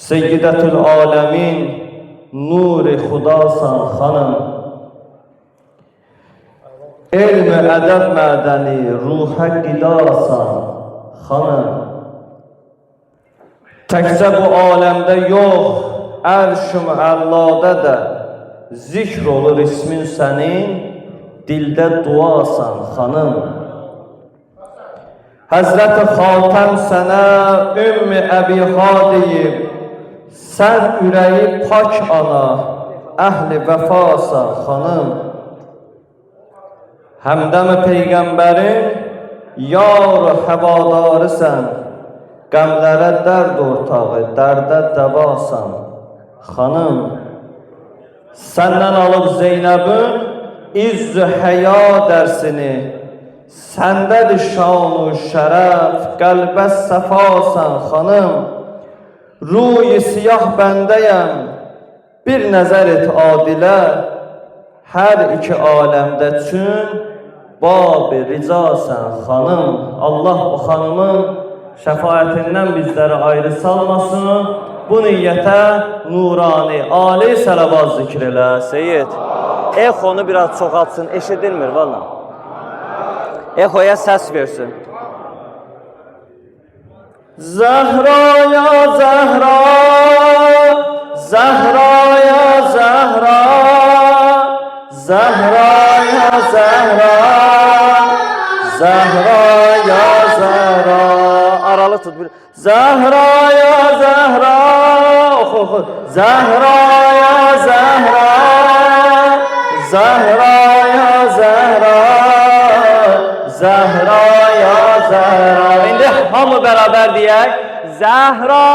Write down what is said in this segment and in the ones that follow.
Seyyidetül alemin, nur-i xudasan xanım. Elm-i ədəb mədəni, ruhə qidasan xanım. Təkcə bu aləmdə yox, ərş-ü müəllədə də zikr olur ismin sənin, dildə duasan xanım. Həzrət-i Xatəm sənə Ümmü Əbiha deyib, sən ürəyi pak ana, əhli vəfasan xanım. Həmdəm Peyğəmbərin yar-ı həvadarısən, qəmlərə dərd ortağı, dərdə dəvasan xanım. Səndən alıb Zeynəbin İzz-i həya dərsini, səndədir şan-ı şərəf, qəlbə səfasan xanım. Ruy-i siyah bəndəyəm, bir nəzər et adilə, hər iki aləmdə çün, bab-ı ricasən xanım. Allah o xanımın şəfaətindən bizləri ayrı salmasın. Bu niyyətə nurani, ali sələvat zikr elə Seyyid. Exonu biraz çoxaltsın, eşidilmir valla. Exoya səs versin. Zəhra ya Zəhra, Zəhra ya Zəhra, Zəhra ya Zəhra, Zəhra ya Zəhra. Aralı tut. Zəhra ya Zəhra, oxu oxu. Zəhra ya Zəhra, Zəhra ya Zəhra, Zəhra ya Zəhra. İndi hamı bərabər deyək. Zəhra,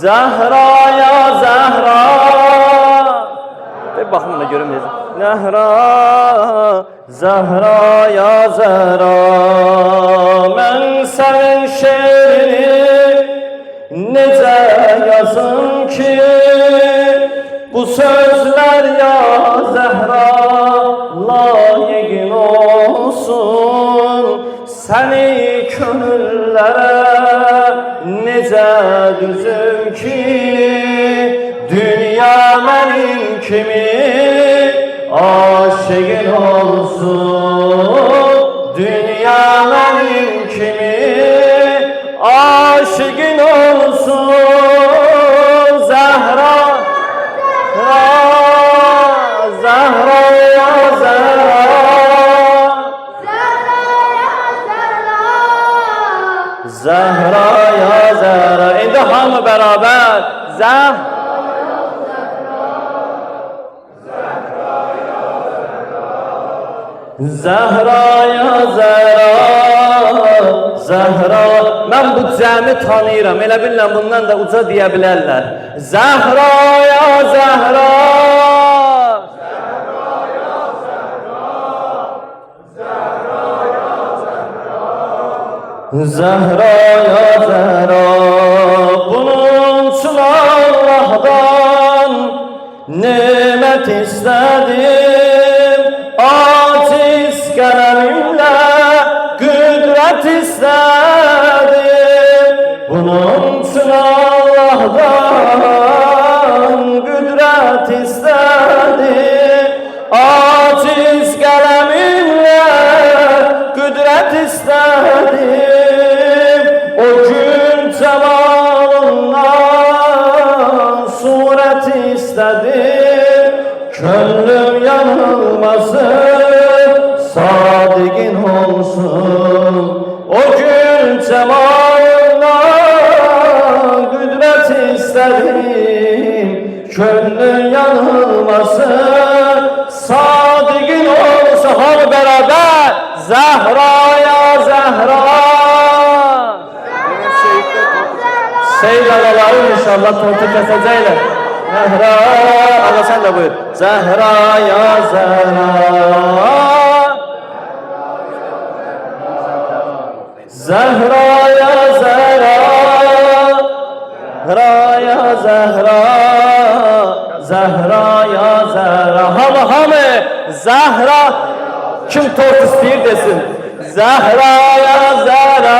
Zəhra ya Zəhra. Bir baxın da görüm necə. Zəhra, Zəhra ya Zəhra. Mən sənin şeirini necə yazım ki, bu sözlər ya Zəhra layiqin olsun. Səni könüllərə necə düzüm ki, dünya mənim kimi aşığın olsun. Dünya mənim kimi aşığın olsun. Zəhra, Zəhra ya Zəhra, Zəhra ya Zəhra. İndi hamı bərabər. Zəhra ya Zəhra, Zəhra. Mən bu cəmi tanıyıram. Elə bilirəm bundan da uca deyə bilərlər. Zəhra ya Zəhra, Zəhra ya Zəhra. Bunun üçün Allah'dan nimət istədim, aciz qələmimlə qüdrət istədim. Bunun üçün Allah'dan qüdrət istədim, aciz qələmimlə qüdrət istədim. O gün cəmalından surət istədim, könlüm yanılmasın, sadiqin olsun. O gün cəmalından qüdrət istədim, könlüm yanılmasın, sadiqin olsun. Hamı bərabər. Zəhra ya Zəhra. Seyyid ağalarım inşallah tortu kəsəcəklər. Zəhra, ağa sən də buyur. Zəhra ya Zəhra, Zəhra ya Zəhra, Zəhra ya Zəhra, Zəhra ya Zəhra. Hamı hamı Zəhra. Kim tort istəyir desin. Zəhra ya Zəhra,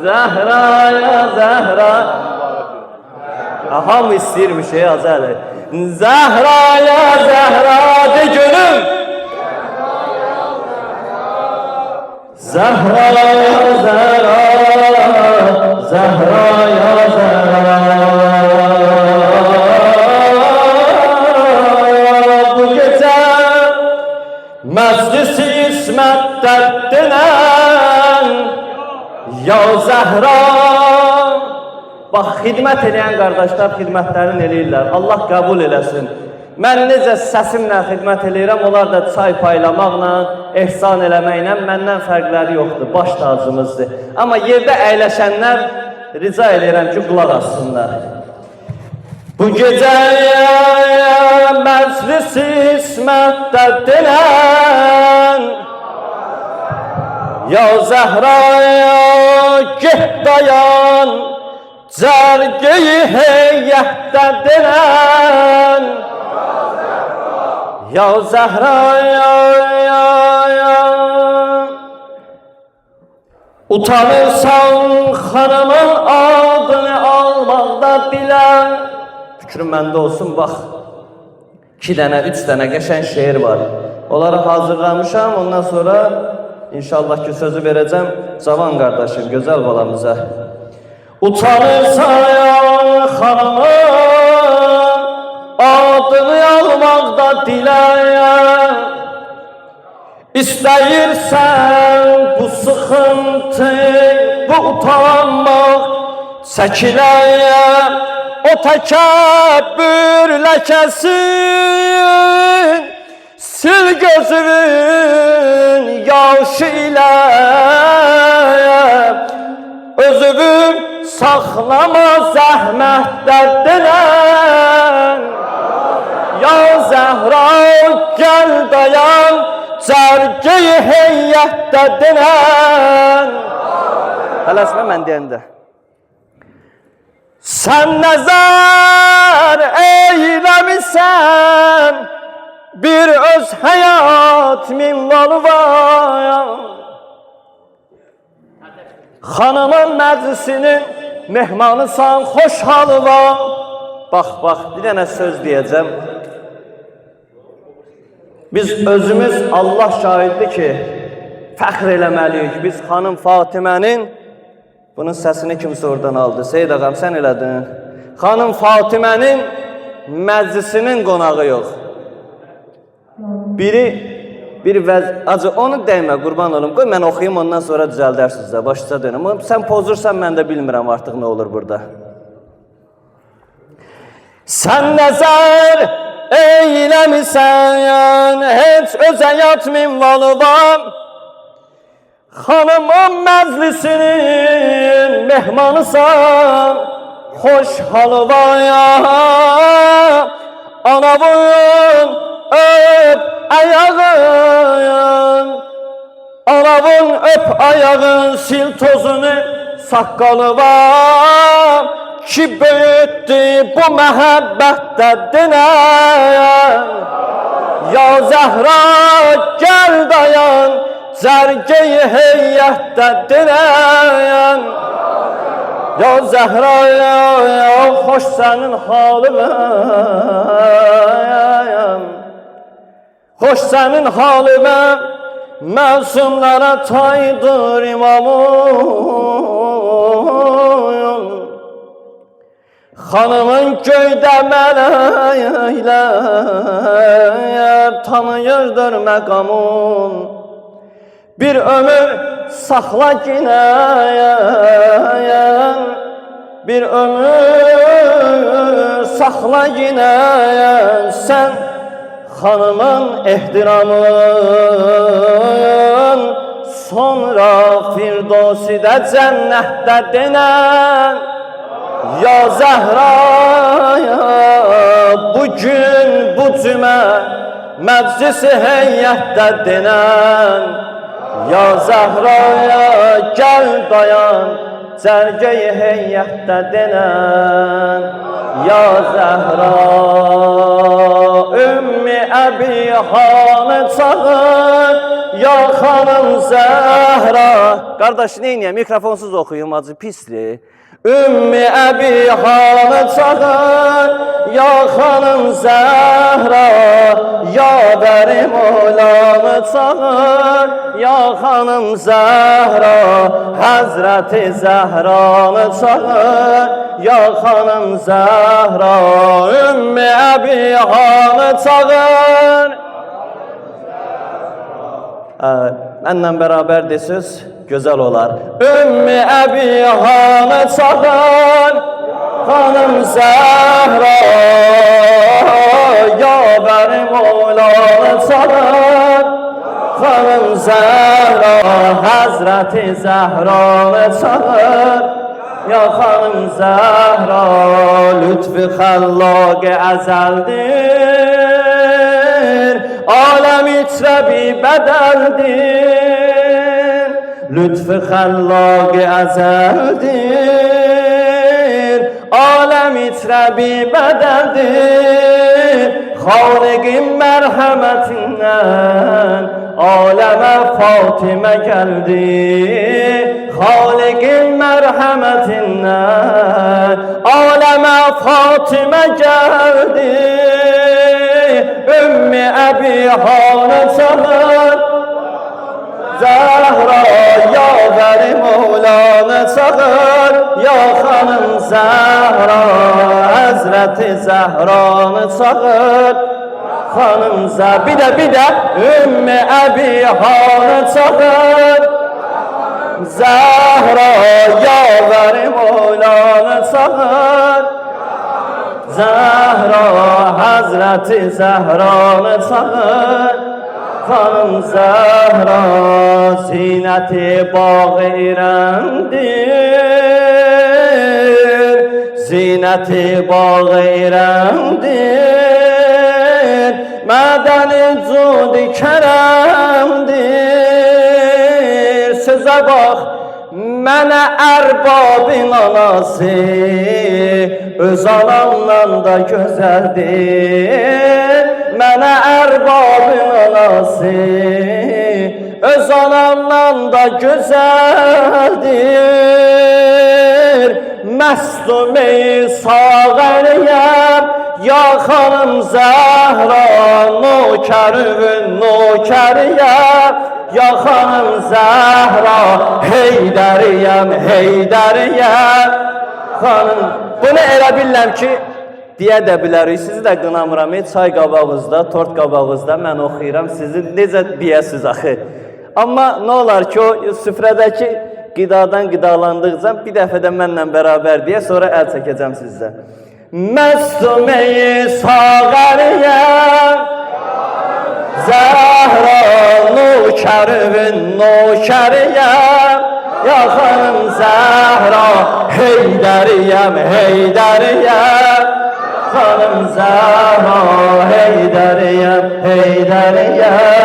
Zəhra ya Zəhra. Hamı istəyirmiş ey Azəli. Zəhra ya Zəhra de gönül. Zəhra ya Zəhra, Zəhra ya Zəhra. Bu gecə məclis-i İsmətdəddinən ya Zəhra. Bax, xidmət edən qardaşlar xidmətlərini eləyirlər. Allah qəbul eləsin. Mən necə səsimlə xidmət eləyirəm, onlar da çay paylamaqla, ehsan eləməklə məndən fərqləri yoxdur, baş tacımızdır. Amma yerdə əyləşənlər rica edirəm ki, qulaq assınlar. Bu gecəyə məclis-i İsmətdəddinən ya Zəhraya get dayan, cərgəyi heyyətdədirən ya Zəhraya. Utanırsan xanımın adını almaqda dilən. Fikrim məndə olsun, bax 2 dənə, 3 dənə qəşəng şeir var. Onları hazırlamışam, ondan sonra İnşallah ki sözü verəcəm cavan qardaşım, gözəl balamıza. Utanırsan xanımın adını almaqda diləyən, İstəyirsən bu sıxıntı, bu utanmaq çəkiləyən, o təkəbbür ləkəsin, sil gözünün yaşı ilə, özünü saxlama zəhmətdədirən ya Zəhra gəl dayan, cərgəyi heyyətdədirən. Tələsmə mən deyəndə. Sən nəzər eyləmisən bir öz həyat minvalı var. Xanımın məclisinin mehmanısan, xoş halı var. Bax, bir dənə söz deyəcəm. Biz özümüz Allah şahiddir ki, fəxr eləməliyik. Biz xanım Fatimənin, bunun səsini kimsə oradan aldı. Seyid ağam, sən elədin. Xanım Fatimənin məclisinin qonağı yox. Acı onu dəymə, qurban olum. Qoy mən oxuyayım, ondan sonra düzəldərsiniz də, başıca dönüm. Sən pozursan, mən də bilmirəm artıq nə olur burada. Sən nəzər eyləmisən, heç özə yat minvalı var. Xanımın məclisinin mehmanısan, xoş halı var ya. Anavın öp ayağın, anavın öp ayağın, sil tozunu saqqalı var. Ki böyütdü bu məhəbbətdədirən ya Zəhra gəl dayan, cərgəyi heyyətdədirən ya Zəhra xoş sənin halımən, xoş sənin halımən, məsumlara taydır imamın. Xanımın göydə mələklər tanıyırdır məqamın. Bir ömür saxla ginəyən, bir ömür saxla ginəyən, sən xanımın ehtiramın. Sonra Firdosidə cənnətdə denən ya Zəhra, bugün bu cümə məclisi heyyətdə denən ya Zəhra gəl dayan, cərgəyi heyyətdə denən ya Zəhra. Ümmi Əbihanı çağır ya xanım Zəhra. Qardaş, neyniyəm? Mikrofonsuz oxuyum, acı pisdir. Ümmü Əbihanı çağır, ya xanım Zəhra. Ya bərim olanı çağır, ya xanım Zəhra. Həzrəti Zəhranı çağır, ya xanım Zəhra. Ümmü Əbihanı çağır. Mənlə bərabər desiniz, gözəl olar. Ümmü Əbihanı çağır, xanım Zəhra. Ya bərim olanı çağır, xanım Zəhra. Həzrəti Zəhranı çağır, ya xanım Zəhra. Lütfü xəllaq-ı əzəldir, aləm içrəbi bədəldir. Lütfü xəllaq-ı əzəldir, aləm içrəbi bədəldir. Xaliqin mərhəmətindən aləmə Fatimə gəldi. Xaliqin mərhəmətindən aləmə Fatimə gəldi. Ümmü Əbihanı çağır, Zəhra. Ya bərim olanı çağır, ya xanım Zəhra. Həzrəti Zəhranı çağır, xanım Zəhra. Bir də Ümmü Əbihanı çağır, Zəhra. Ya bərim olanı çağır, Zəhra. Həzrəti Zəhranı çağır, xanım Zəhra. Zinəti bağı irəmdir, zinəti bağı irəmdir. Mədəni cudi kərəmdir. Sözə bax, mənə ərbabın anası öz anamdan da gözəldir. Mənə ərbabın anası öz anamdan da gözəldir. Məstum-ey sağəriyəm, ya xanım Zəhra. Nökərüvün nökəriyəm, ya xanım Zəhra. Heydəriyəm, heydəriyəm, xanım. Bunu elə bilirəm ki, deyə də bilərik, sizi də qınamıram. Çay qabağınızda, tort qabağınızda mən oxuyuram, sizi necə deyəsiz axı. Amma nə olar ki, o süfrədəki qidadan qidalandıqca bir dəfə də mənlə bərabər deyə, sonra əl çəkəcəm sizdə. Məstum-ey sağəriyəm, Zəhra. Nökərüvün nökəriyəm, ya xanım Zəhra. Heydəriyəm, heydəriyəm, xanım Zəhra. Heydəriyəm, heydəriyəm,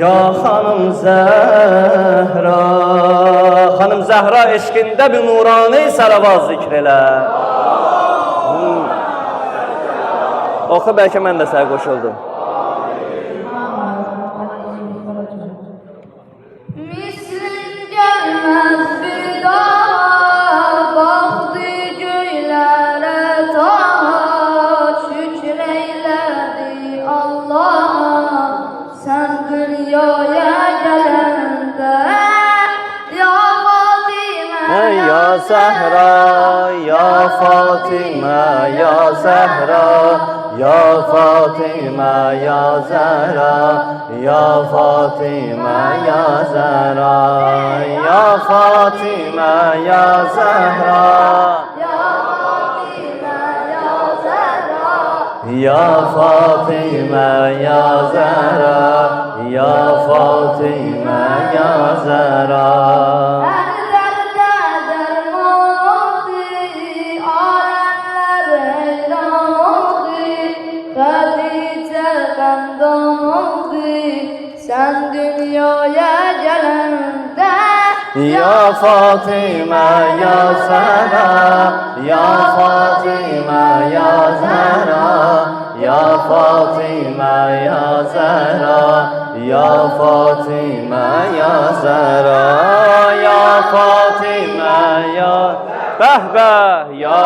ya xanım Zəhra. Xanım Zəhra eşqində bir nurani sələvat zikr elə. Oxu, bəlkə mən də sənə qoşuldum. Mislin gəlməz bir daha, baxdı göylərə taha. Şükür eylədi Allah'a, sən dünyaya gələndə. Ya Fatimə, Ya Zəhra, ya Fatimə, ya Zəhra. Ya Fatimə, ya Zəhra. Ya Fatimə, ya Zəhra. Ya Fatimə, ya Zəhra. Ya Fatimə, ya Zəhra. Ya Fatimə, ya Zəhra. Hər dərddə dərman oldu, aləmlər heyran oldu. Xədicə qəndam oldu, sən dünyaya gələndə. Ya Fatimə, ya Zəhra. Ya Fatimə, ya Zəhra. Ya Fatimə, ya Zəhra. Ya Fatıma ya Zehra, ya Fatıma ya Behbeh ya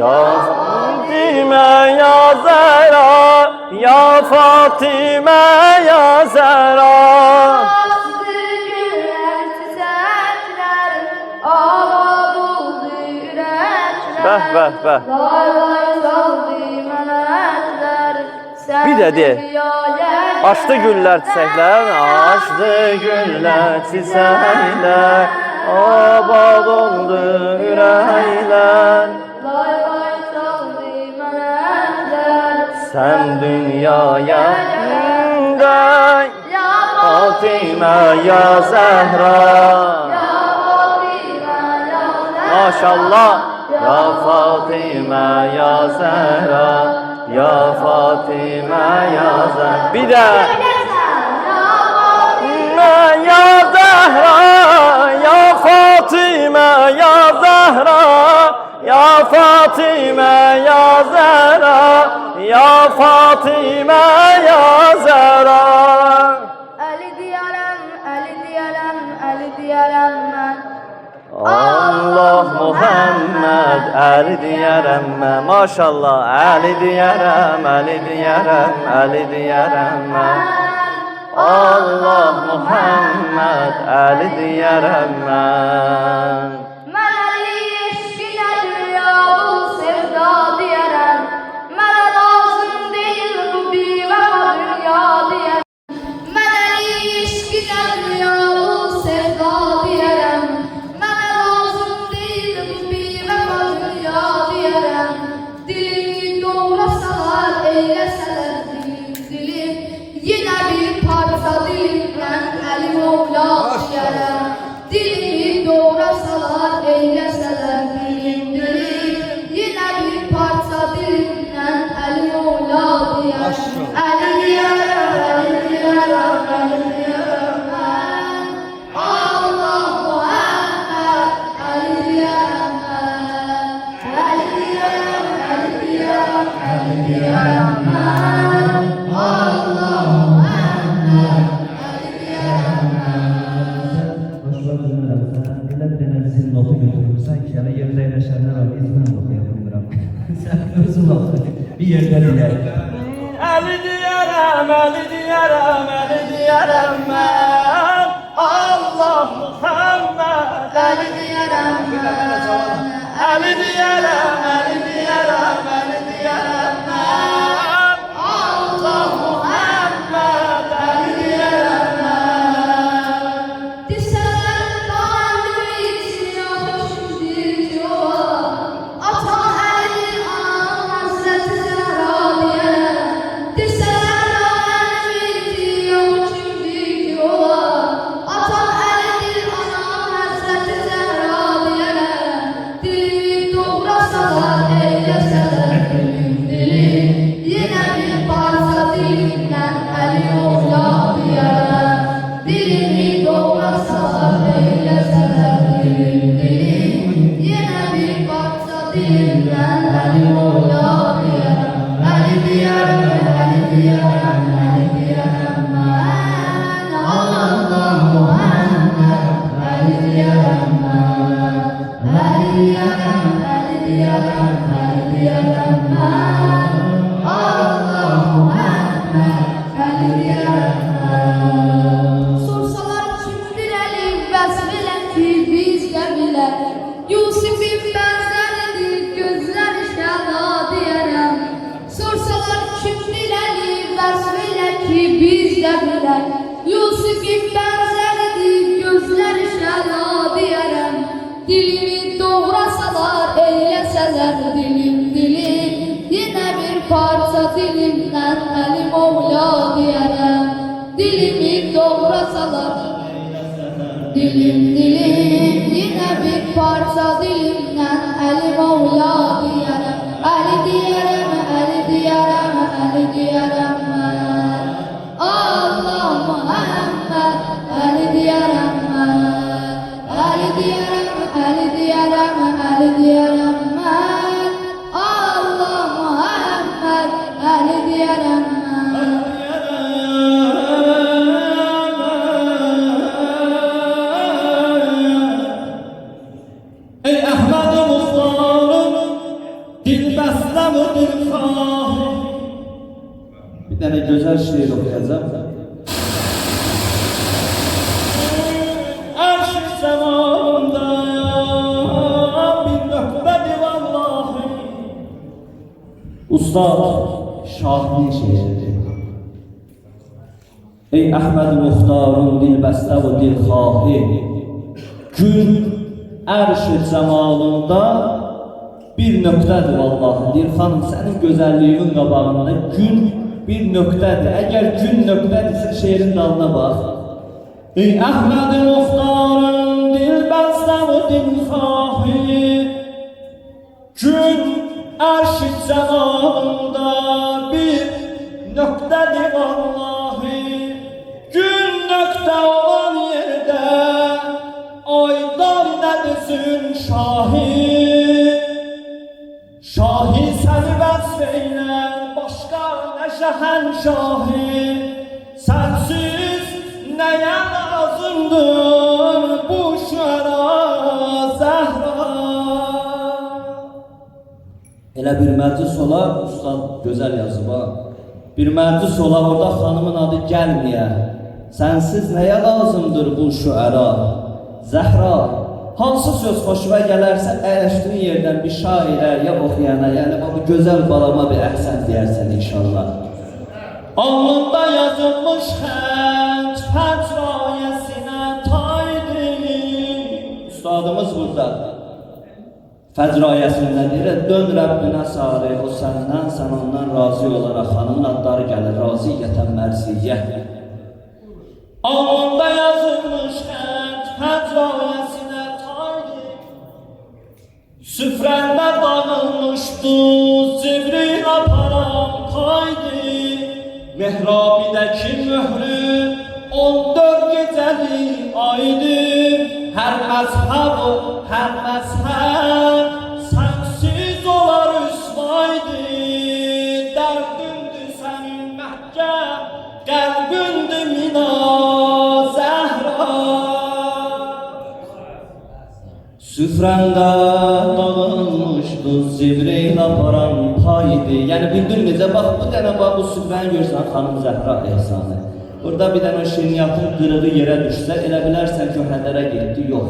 Ya Fatıma ya Zehra, ya Fatıma ya Zehra. Açdı güller, çiçekler, abad oldu yürekler. Bəh, bəh, bəh. Lay lay çaldı melekler. Sen Bir de de. dünyaya Açdı güller çiçekler, açdı güller çiçekler, abad oldu yürekler. Lay lay çaldı melekler. Sen dünyaya gel, Ya Fatıma ya Zehra. Ya Fatıma ya Zehra. Maşallah. Ya Fatıma ya Zehra, ya Fatıma ya Zehra. Bir de Ya Fatıma ya Zehra, ya Fatıma ya Zehra, ya Fatıma ya Zehra. Ali diyarəm, Ali diyarəm, Ali diyarəm mən. Allah Muhammed Ali diyarəm mən. Maşallah Ali diyarəm, Ali diyarəm, Ali diyarəm mən. Allah Muhammed Ali diyarəm mən. Mən Ali eşqinə dünya bu sevda diyarəm. Mənə lazım deyil bu bir vəfa dünya diyarəm. Mən Ali eşqinə dünya bu sevda diyarəm. Mənə lazım deyil bu bir vəfa dünya diyarəm. Dilimi doğrasalar, eyləsələr dilim. Yenə bir parça dilimdən Əli Mevla diyarəm. Dilimi doğrasalar, eyləsələr dilim. Yenə bir parça dilimdən Əli Mevla diyarəm. Əli diyarəm, Əli diyarəm, Əli diyarəm mən. Allah Muhammed, Əli diyarəm mən. Əli diyarəm, Əli diyarəm, Əli diyarəm mən. Allah Muhammed, Əli diyarəm Elə bir dənə bizim notu götürürsən ki, elə yerdə eləşənlər var, biz mən oxuya bilmirəm. Sən özün oxu, bir yerdən elə. Ali diyarəm, Ali diyarəm, Ali diyarəm mən. Allah Muhammed Əli diyarəm mən. Ali diyarəm, Ali diyarəm, Ali diyarəm mən. Allah Muhammed Ali diyarəm mən. Desələr qalbimi içiyor yola. Atam Əlidir, anam Həzrəti Zəhra deyərəm. Desələr qalbimi içiyor yola. Atam Əlidir, anam Həzrəti Zəhra deyərəm. Dilimi doğrasalar, eyləsələr dilim. Yenə bir parça dilimdən Əli Mevla deyərəm. Dilimi doğrasalar, eyləsələr dilim. Yenə bir parça dilimdən Əli Mevla deyərəm. Əli deyərəm, Əli deyərəm, Əli deyərəm mən. Allah Muhammed, Əli deyərəm mən. Əli deyərəm, Əli deyərəm, Əli deyərəm mən. Allah Muhammed, Əli deyərəm mən. Sorsalar kimdir Əli, vəsf elə ki biz də bilək. Yusifin bənzəridir, gözləri şəla deyərəm. Sorsalar kimdir Əli, vəsf elə ki biz də bilək. Yusifin bənzəridir, gözləri şəla deyərəm. Dilimi doğrasalar, eyləsələr dilim. Yenə bir parça dilimdən Əli Mevla deyərəm. Dilimi doğrasalar, dilim. Yenə bir parça dilimdən Əli Mevla deyərəm. Əli deyərəm, Əli deyərəm, Əli deyərəm mən. Allah Muhammed, Əli deyərəm mən. Əli deyərəm, Əli deyərəm, Əli deyərəm mən. Allah Muhammed, Əli deyərəm mən. dənə gözəl şeir oxuyacağım. Arş-ı səmanda bir nöqbədir vallahi. Ustad Şahin şeiridir. Ey Əhməd Muxtarın dilbəstə və dilxahi, gün ərş-i cəmalında bir nöqtədir vallahi. Deyir xanım, sənin gözəlliyin qabağında gün bir nöqtədir. Əgər gün nöqtədirsə şeirin dalına bax. Ey Əhməd Muxtarın dilbəstə və dilxahi, gün ərş-i cəmalında bir nöqtədir vallahi. Gün nöqtə olan yerdə aydar nədisin şahi. Şahi səni vəsf eylən, başqa nə şəhənşahi. Sənsiz nəyə lazımdır bu şüəra Zəhra? Elə bir məclis ola, ustad gözəl yazıb ha. Bir məclis ola, orada xanımın adı gəlməyə. Sənsiz nəyə lazımdır bu şüəra Zəhra? Hansı söz xoşuna gələrsə, əyləşdiyin yerdən bir şairə ya oxuyana, yəni bu gözəl balama bir əhsən deyərsən inşallah. Alnında yazılmış xətt fəcrayəsinə taydir. Ustadımız burada. Fəcrayəsində deyir, dön Rəbbinə sarı, o səndən, sən ondan razı olaraq, xanımın adları gəlir, raziyyətən mərziyyə. Alnında yazılmış xətt fəcrayəsinə süfrəndə dağılmışdı, Cibril aparan kaydı. Mehrabidəki möhrü 14 gecəli aydı. Hər məzhəb, hər məzhəb sənsiz olar üsvaydı. Dərdimdir sənin Məkkə, qəlbimdir Mina Zəhra. Süfrəndə dağılmışdı, Cibril aparan paydı. Yəni bildin necə, bax bu dənə bax bu süfrəni görsən xanım Zəhra ehsanı. Burada bir dənə şirniyyatın qırığı yerə düşsə, elə bilərsən ki o hədərə getdi, yox.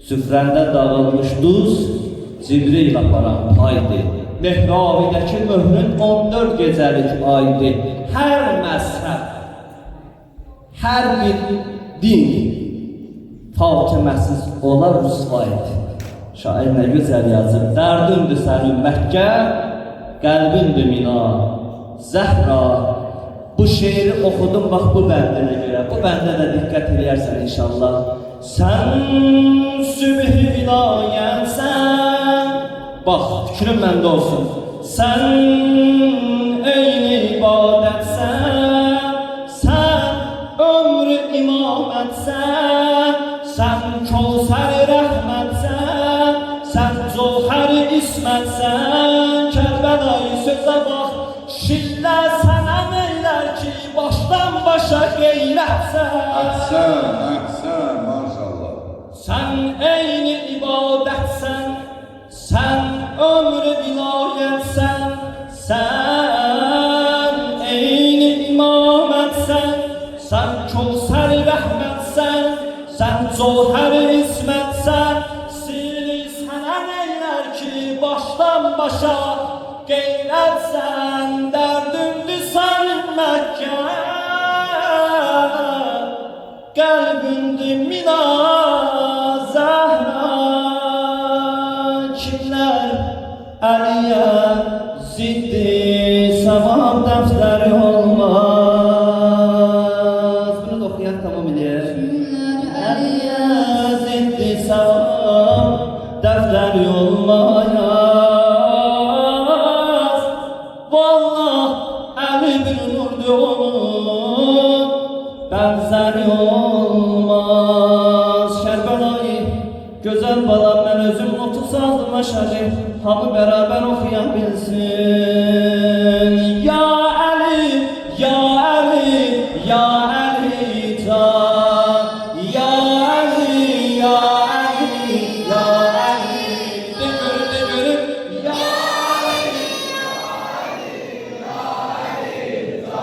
Süfrəndə dağılmışdı, Cibril aparan paydı. Mehrabidəki möhrün 14 gecəlik aydı. Hər məzhəb, hər bir din Fatiməsiz olar rüsvayət. Şair nə gözəl yazıb. Dərdimdir sənin Məkkə, qəlbimdir Mina Zəhra. Bu şeiri oxudum bax bu bəndinə görə. Bu bəndə də diqqət edərsən inşallah. Sən sübh-i vilayətsən. Bax fikrim məndə olsun. Sən eyni ibadətsən. Sən ömrü imamətsən. Sən Kevser-i rəhmətsən, sən Cövhər-i ismətsən. Kərbəlayı sözə bax, şillə sənə neylər ki, başdan başa qeyrətsən. Əhsən, əhsən, maşallah. Sən eyni ibadətsən, sən ömrü vilayətsən. Sən eyni imamətsən, sən Kevser-i rəhmətsən. Sən Cövhər-i ismətsən, sirri sənə neylər ki, başdan başa qeyrətsən. Dərdimdir sənin Məkkə, qəlbimdir Mina Zəhra. Kimlər Əliyə ziddi savab dəftəri olmaz. Bunu da oxuyaq, tamam eləyək. Dəftəri olmayaz. Vallah Əli bir nurdu onun, bənzəri olmaz. Kərbəlayı gözəl balam, mən özüm notu saldım aşağı, hamı bərabər oxuya bilsin. Ya Əli, ya Əli, ya Əli can. Ya Əli, ya Əli, ya Əli. De görüm, ya Əli, ya Əli, ya Əli, ya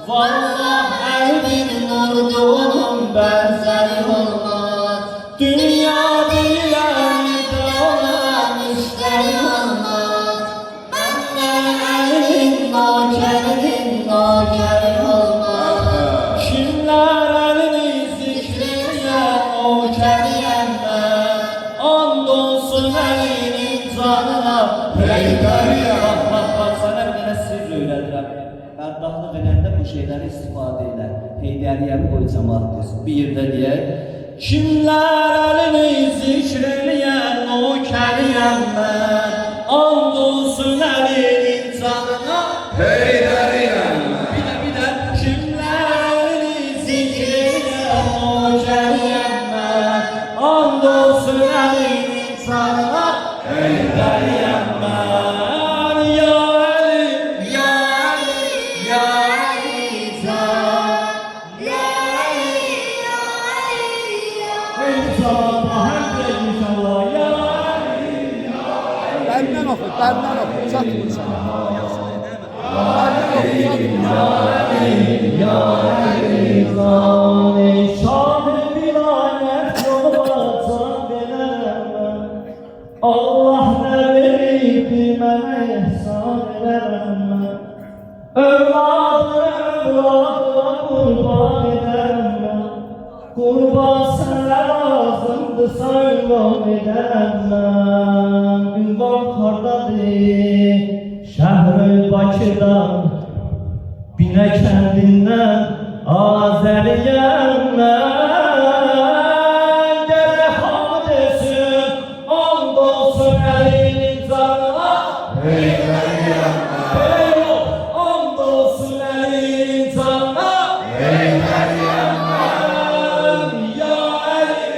Vallah Əlinin nurduğunun bənzəri olmaz. Dünya bilənində olan işləri olmaz. Məndən Əlinin nökəri olmaz. Kimlər Əlini zikrəyən nökəriyəm mən. And olsun Əlinin canına peydəriyəm. Bax, sənə bir dənə sirr öyrədirəm. Bədbaxtlıq edəndə bu şeyləri istifadə elə. Heydəriyəmi qoy cəmaat desin. Bir yerdə deyək. Kimlər Əlini zikr eləyən nökəriyəm mən. And olsun Əlinin canına Heydəriyəm mən. Bir də kimlər Əlini zikr eləyən nökəriyəm mən. And olsun Əlinin canına Heydəriyəm mən. Ya Əli, ya Əli, ya Əli can. Ya Əli, ya Əli, ya Əli can. Ahəng deyək inşallah. Ya Əli, ya Əli. Benden oku, çatmır sana. Allah ne verdi mənə ihsan edərəm mən. Övladına qurban edərəm mən. Qurban sənə lazımdır, sayılım edərəm mən. Ünvan hardadır, şəhri Bakıdan, Binə kəndindən Azəriyəm mən. Gərək hamı desin, and olsun Əlinin canına Heydəriyəm mən. And olsun Əlinin canına Heydəriyəm mən. Ya Əli, ya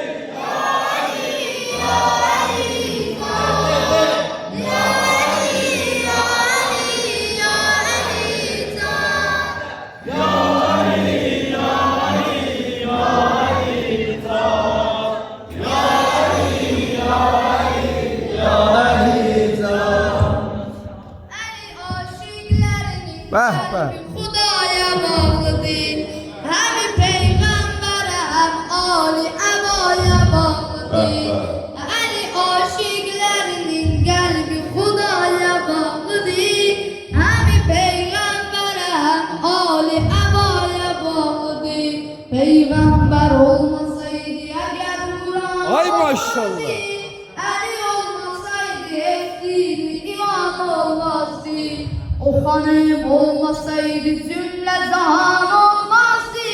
Əli, ya Əli, ya Əli, ya Əli, ya Əli, ya Əli, ya Əli, ya Əli, ya Əli aşiqlərinin Bəh, bəh. qəlbi Xudaya bağlıdır. Həm Peyğəmbərə, həm Ali əbaya bağlıdır. Əli aşiqlərinin qəlbi Xudaya bağlıdır. Həm Peyğəmbərə, həm Ali əbaya bağlıdır. Peyğəmbər olmasaydı əgər Quran Ay maşallah. Əli olmasaydı eftiri iman olmazdı. O xanım olmasaydı cümlə cahan olmazdı.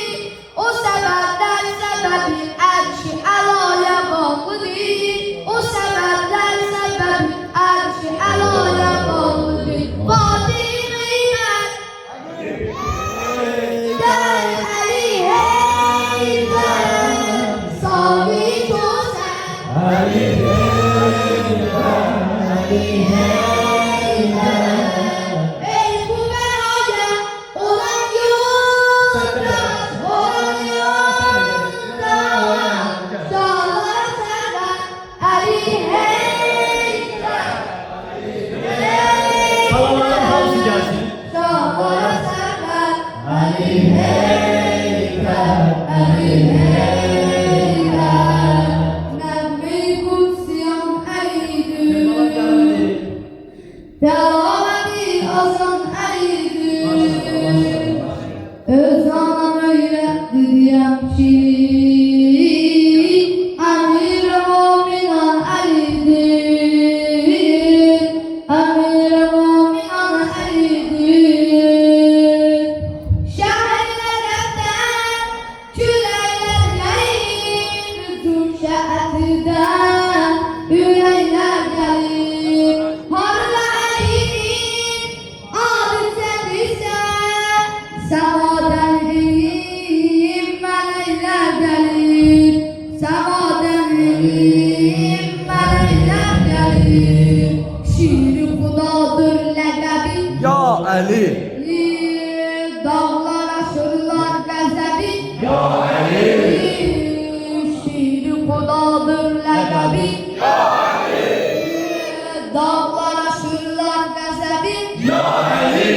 O səbəblər səbəbi ərşi əlaya bağlıdır. O səbəblər səbəbi ərşi əlaya bağlıdır. Fatimə Heydər, Əli Heydər, Sabit Hüseyn, Əli ey bu məraya olan yolda, olan yolda, dağlara səvər, Əli Heydər, Salavatın hamısı gəlsin. dağlara səvər, Əli Heydər, Əli Heydər, Nəbi Qudsiyan Əlidir. Devam azan Əlidir. Öz anam öyrətdi deyəm ki, Əmir-i-Muminan Əlidir. Əmir-i-Muminan Əlidir. Şəhərlərdən küləklər gəlir, Zülşəətidən ürəklər gəlir. Harla Əlinin adı çəkirsə, səmadən eləyim mələklər gəlir. Səmadən eləyim mələklər gəlir. Şiir-i Xudadır ləqəbi. Ya Əli. Dağlar aşırlar qəzəbi. Ya Əli, Şiir-i Xudadır ləqəbi. Ya Əli, Dağlar aşırlar qəzəbi. Ya Əli,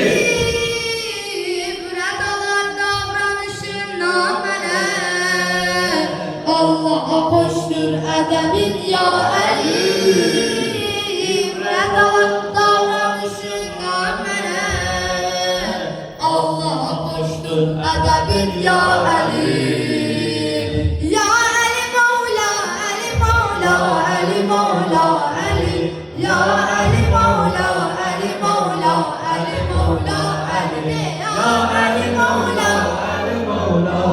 hoşdur ədəbin ya Əlim, rədalat davranışına mənə. Allah hoşdur ədəbin ya Əlim, ya Əli Mevla, Əli Mevla, Əli Mevla, Əli, ya Əli Mevla, Əli Mevla, Əli Mevla, Əli, ya Əli Mevla, Əli Mevla, Əli Mevla, Əli.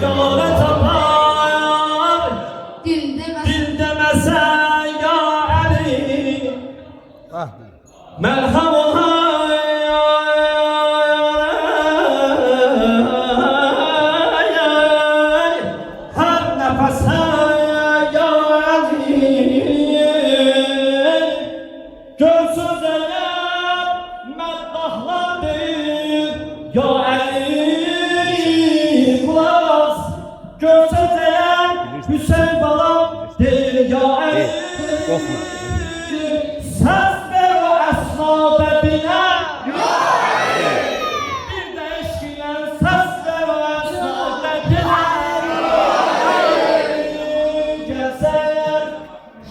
Yolunu tapar, Dil demez. dil demese ya Ali. Merham ol her nefese ya Ali. Görsüz eğer meddahlardır ya Ali. Kulağız görsüz eğer Hüseyin balam değil ya Ali. Ses ver o esnada biner ya Ali. Bir de eşkine ses ver o esnada biner ya Ali. Gezer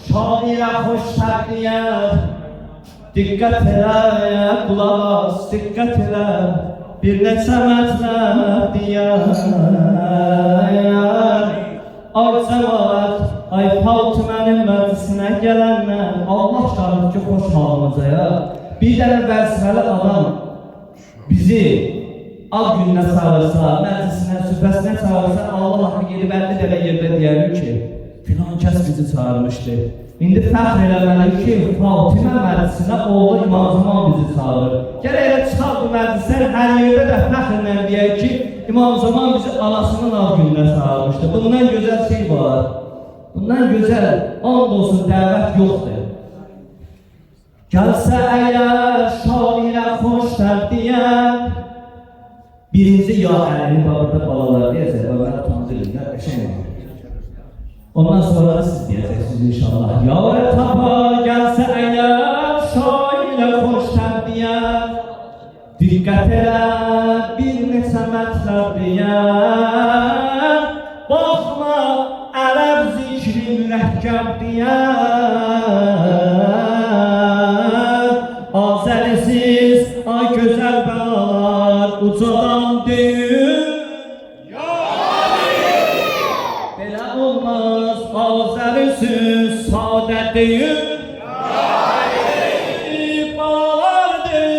şaire hoş takliyet. Dikkat ele kulağız, dikkat ele. Bir neçə mətrə diyar. Ay cəmaət, ay Fatımənin məclisinə gələnlər, Allah şahid ki, xoş halımıza ya. Bir dənə vəzifəli adam bizi ad gününə çağırsa, məclisinə, süfrəsinə çağırsa, Allah haqqı gedib 50 dələ yerdə deyərik ki, filan kəs bizi çağırmışdı. İndi fəxr eləməliyik ki, Fatimə məclisinə oğlu İmam Zaman bizi çağırır. Gərək elə çıxar bu məclislər hər yerdə də fəxrlə deyək ki, İmam Zaman bizi anasının ad gününə çağırmışdı. Bundan gözəl şey var. Bundan gözəl, and olsun, dəvət yoxdur. Gəlsə əgər şairə xoşdur deyən, birinci ya əlini babında balalar deyəcək, babana tanıdırlar, qəşəng. Ondan sonra siz diyeceksiniz inşallah. Yâre tapa gelse eğer şairə xoşdur deyən, dikkat elə bir neçə mətləb deyən, baxma ərəb zikri mürəkkəb deyən, azəlisiz ay gözəl bəlalar ucadan deyir. Belə olmaz azəlisiz sadə deyir. Balalardır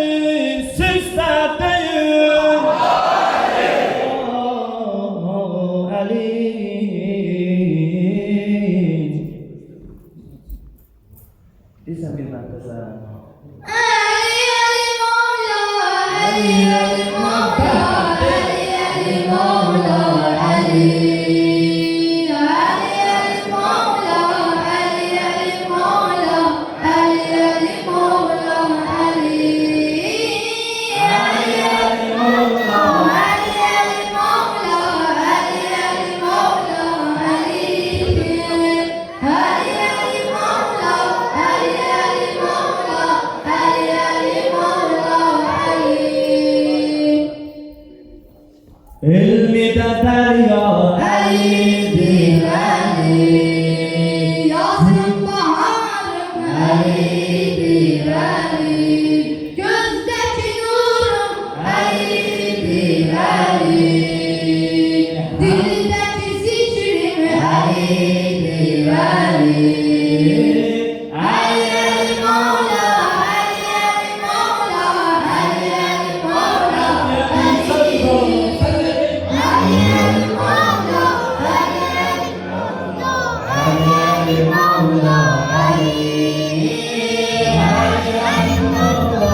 sizlər deyir. Əli. Deyirsən bir məqdəsə. Ali, Ali Mevla, Ali, Ali Mevla, Ali, Ali Mevla, Ali. Elmide derya Ali'dir Ali, yazın baharım Ali'dir Ali, gözdeki nurum Ali'dir Ali, dildeki zikrim Ali'dir Ali. Ali, Ali Mevla, Ali, Ali Mevla, Ali, Ali Mevla,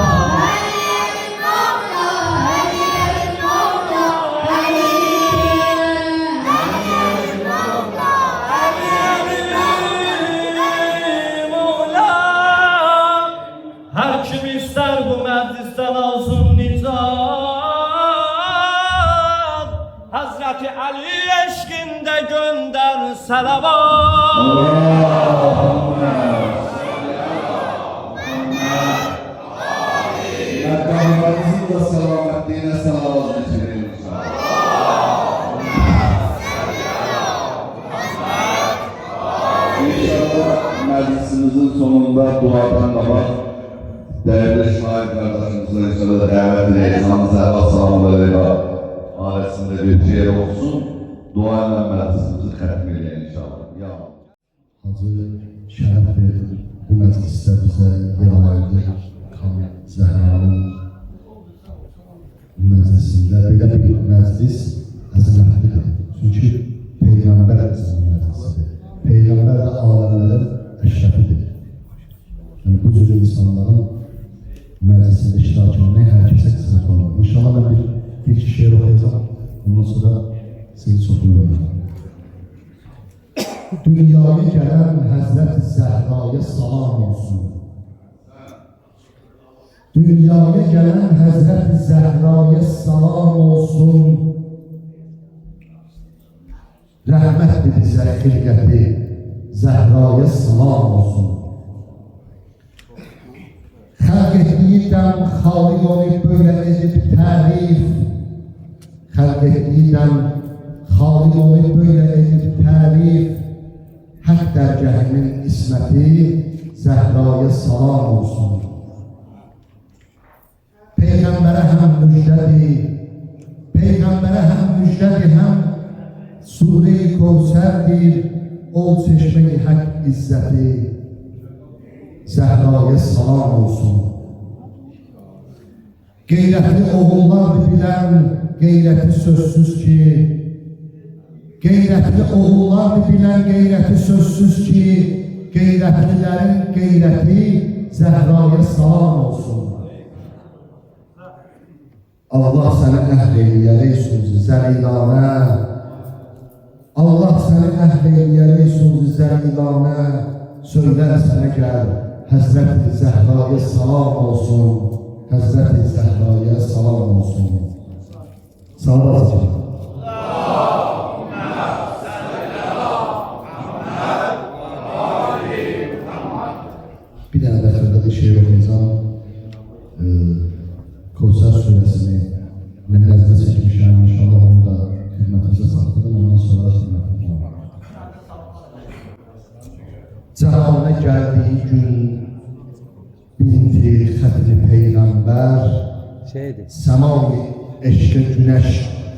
her kim ister bu meclisten alsın nicat. Hazreti Ali eşkinde gönder selavat. Yakınlarınızın da selametliğine salavat getirelim. İsmail kardeşimizin inşallah davet edelim. Hamza Aslan Bey'le ailesinde bir şiir olsun. Duayla meclisimizi xətm edelim inşallah. Ya. Hacı şərəf verdi, bu məclisdə bizə yer alaydı. Zəhranın məclisində belə bir məclis əzəmətlidir. Çünki Peyğəmbər bizim məclisidir. Peyğəmbər də aləmlərin əşrəfidir. Yəni bu cür insanların məclisində iştirak etmək hər kəsə qismət olmalı. İnşallah mən bir iki şeir oxuyacağım. Ondan sonra sizi çox ünlüyorum. Dünyaya gelen Hazreti Zehra'ya salam olsun. Dünyaya gelen Hazreti Zehra'ya salam olsun. Rahmet bize hilgati Zehra'ya salam olsun. Halk ettiğinden Halik onu böyle edip tarif. Halk ettiğinden Halik onu böyle edip tarif. Hak dergahının ismeti Zehra'ya salam olsun. Peygamber'e hem müjdedir, Peygamber'e hem müjdedir hem Sure-i Kevser'dir, ol çeşme-i hak izzeti. Zehra'ya salam olsun. Gayretli oğullar bilen, gayreti sözsüz ki, Gayretli oğullar bilen gayreti sözsüz ki, gayretlilerin gayreti Zehra'ya salam olsun. Allah seni əhl-eyləyəli sözü zəlilanə, Allah seni əhl-eyləyəli sözü zəlilanə, söylər sənə gəl, Həzrət-i Zehra'ya salam olsun, Həzrət-i Zehra'ya salam olsun. Salavat edin. Bir dənə də xırda bir şeir oxuyacağım. Kevser suresini nəzərdə çəkmişəm. İnşallah onu da xidmətinizə saxladım. Ondan sonra xidmətinizə. Cəhana gəldiyi gün binti xətli Peyğəmbər səma-i eşqə günəş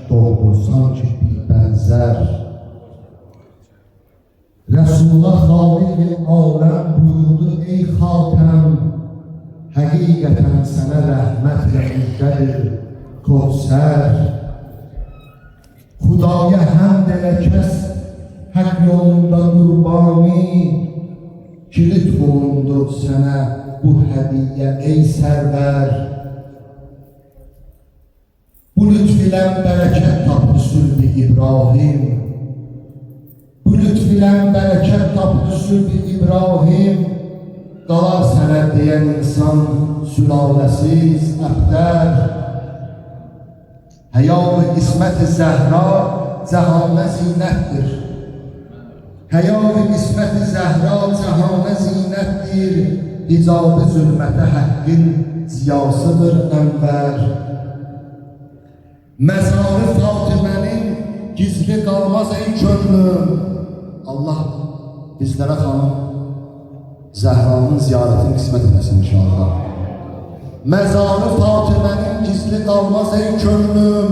doğdu sanki bir bənzər. Resulullah Xaliq-i aləm buyurdu ey xatəm, həqiqətən sənə rəhmətlə müjdədir Kevser. Xudaya həmd elə kəs haqq yolunda qurbani, kilit bulundur sənə bu hədiyyə ey sərvər. Bu lütf ilə bərəkət tapdı sülh-i İbrahim, bu lütf ilə bərəkət tapdı sülh-i İbrahim. Qalar sənə deyən insan sülaləsiz əbdər. Həya-ı İsmət-i Zəhra cəhana zinətdir. Həya-ı İsmət-i Zəhra cəhana zinətdir. Hicab-ı zülmətə həqqin ziyasıdır ənvər. Məzarı Fatimənin gizli qalmaz ey könlüm. Allah bizlərə xanım Zehra'nın ziyaretini kısmet edesin inşallah. Mezarı Fatimənin gizli qalmaz ey könlüm.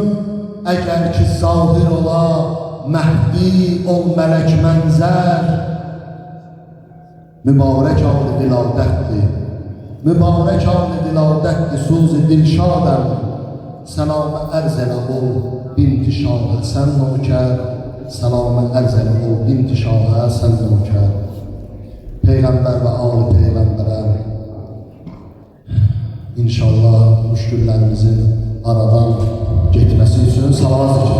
Əgər ki zahir ola Məhdi ol mələk mənzər. Mübarək al-ı diladətdir, mübarək al-ı diladətdir, suzi dilşadəm. Səlamı ərz elə ol binti Şah Həsən nökər. Səlamı ərz elə ol binti Şah Həsən nökər. Peygamber ve ağlı Peygamber'e inşallah müşküllerimizin aradan gitmesi için salavat edin.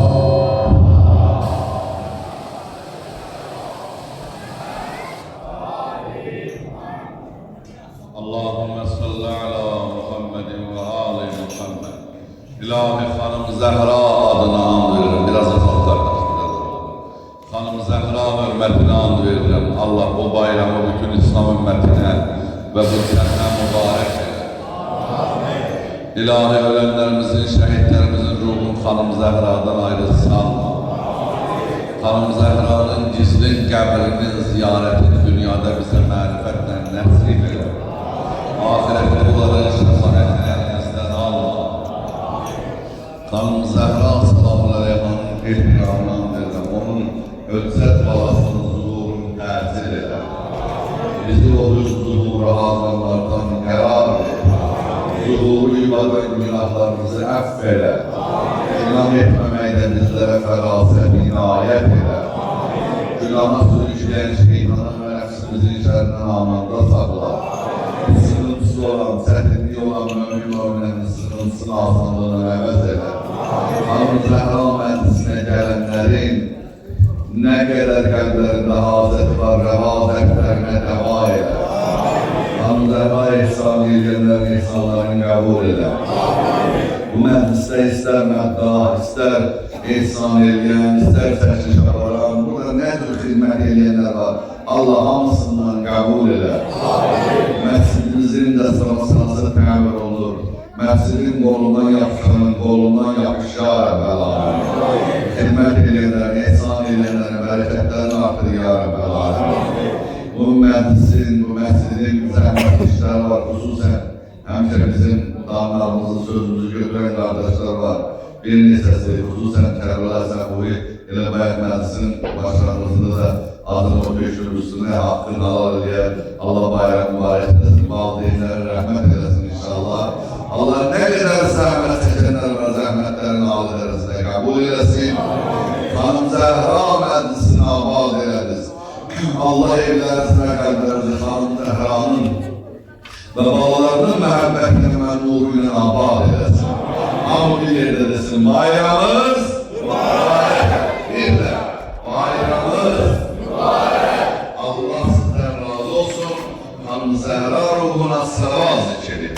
Allahümme salli ala Muhammedin ve ali Muhammed. İlahi Hanım Zehra adına and veririm. Biraz azalt kardeş, biraz azalt. Hanım Zehra hürmetine and veririm. Allah bu bayramı bütün İslam ümmetine ve bu sene mübarek eylesin. İlahi ölenlerimizin, şehitlerimizin ruhunu Hanım Zehra'dan ayrı sanma. Hanım Zehra'nın gizli qəbrinin ziyaretini dünyada bize marifetle nasip eyle. Ahirette bunların şefaatine Zuhuru ibadet günahlarımızı affeyle. Günah etmeməkdə bizlərə fərasət, inayət elə. Günahına sürüşləyən şeytanın və nəfsimizin şərrindən amanda saxla. Sıkıntısı olan, çətinliyi olan mümin-müminlərin sıkıntısını, asanlığını əvəz elə. Hanım Zəhra məclisinə gələnlərin nə qədər qəlblərində hazət var, rəva zərflərinə dəva elə. Hanım Zəhra ehsan edənlərin ehsanlarını qəbul elə. Bu məclisdə istər məddah, istər ehsan eləyən, istər çəkiliş aparan, burada nə tür xidmət eləyənlər var, Allah hamısından qəbul elə. Məscidimizin də sırası təmir olur. Məscidin qolundan yapışanın qolundan yapışar əvvəl. Xidmət eləyənlər, ehsan eləyənlərin bərəkətlərini artır ya Rəbbəl Aləmin. Bu məclisin, bu məscidin zəhmət işləri var, xüsusən həmçə bizim damlarımızın sözümüzü götürən qardaşlar var. Bir neçəsi, xüsusən Kərbəla Səbuhi elə bayaq məclisin başlanğıcında da adını o döşür üstüne haqqını halal eləyər. Allah bayram mübarək etsin, valideynlərə rəhmət eləsin inşallah. Allah nə qədər zəhmət çəkənlər var, zəhmətlərini al edərəsində qəbul eləsin. Xanım Zəhra məclisini abad elədiniz. Allah evlərinizə və qəlblərinizə Xanım Zəhranın və balalarının məhəbbətini və nuru ilə abad eləsin. Hamı bir yerdə desin, bayramımız mübarək. Bir də bayramımız mübarək. Allah sizdən razı olsun. Xanım Zəhra ruhuna salavat zikr edin.